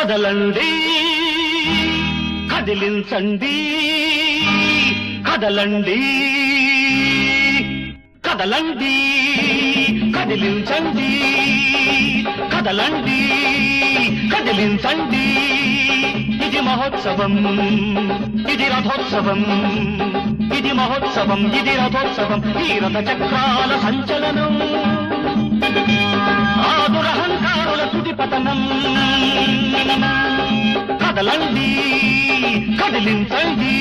కదలండి కదిలించండి కదలండి కదలండి కదిలించండి కదలండి కదిలించండి ఇది మహోత్సవం ఇది రథోత్సవం ఇది మహోత్సవం ఇది రథోత్సవం ఈ రథ చక్రాల సంచలనం ఆదురహంకారుల తుది పతనం కదలండి కదిలించండి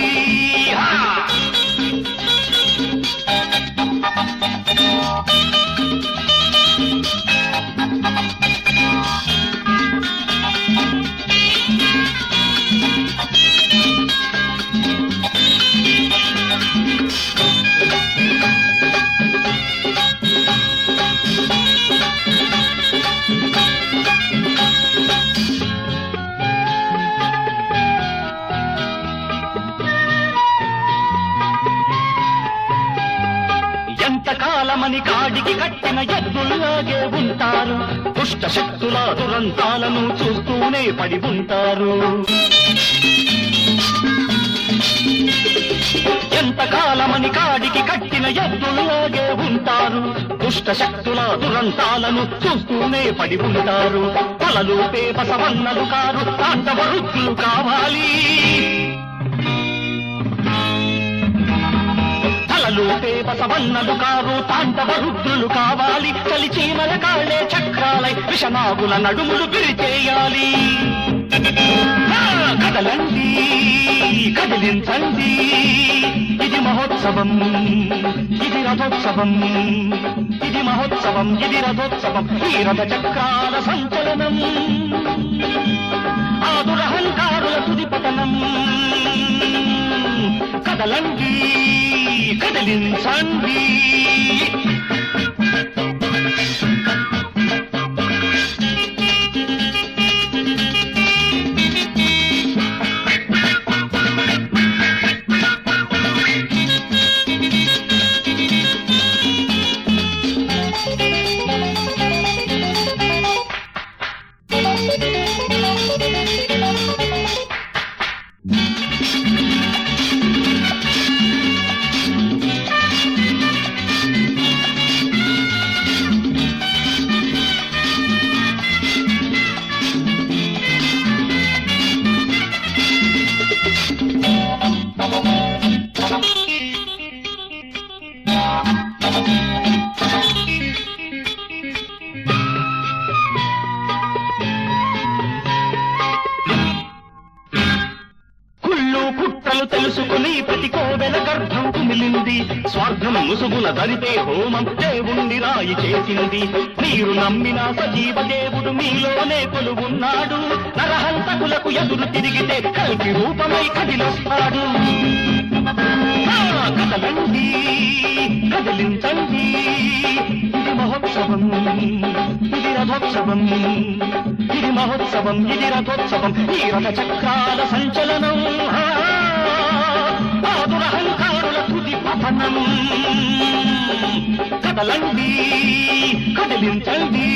ఎంతకాలమని కాడికి కట్టిన ఎద్దుల్లాగే ఉంటారు దుష్ట శక్తుల దురంతాలను చూస్తూనే పడి ఉంటారు ఎంతకాలమని కాడికి కట్టిన ఎద్దుల్లాగే ఉంటారు దుష్ట శక్తుల దురంతాలను చూస్తూనే పడి ఉంటారు తలలూపే బసవన్నలు కారు తాండవరుద్దులు కావాలి తలలూపే బసవన్నలు కారు తాండవ రుద్రులు కావాలి చలిచీమల కాళ్ళే చక్రాలై విషనాగుల నడుములు పిరిచేయాలి కదలండి కదిలించండి ఇది మహోత్సవం ఇది రథోత్సవం ఇది మహోత్సవం ఇది రథోత్సవం ఈ రథ చక్రాల సంచలనం ఆదురహంకారుల తుది పతనం కదలండి కదిలించండి తెలుసుకుని ప్రతి కోవెల గర్భం కుమిలింది స్వార్థం ముసుగుల దరితే హోమం దేవుణ్ణి రాయి చేసింది మీరు నమ్మిన సజీవ దేవుడు మీలోనే కొలువున్నాడు నరహంతకులకు ఎదురు తిరిగితే కల్కి రూపమై కదిలొస్తాడు కదలండి కదిలించండి ఇది మహోత్సవం ఇది రథోత్సవం ఇది మహోత్సవం ఇది రథోత్సవం ఈ రథ చక్రాల సంచలనం ఆదురహంకారుల తుది పతనం కదలండి కదిలించండి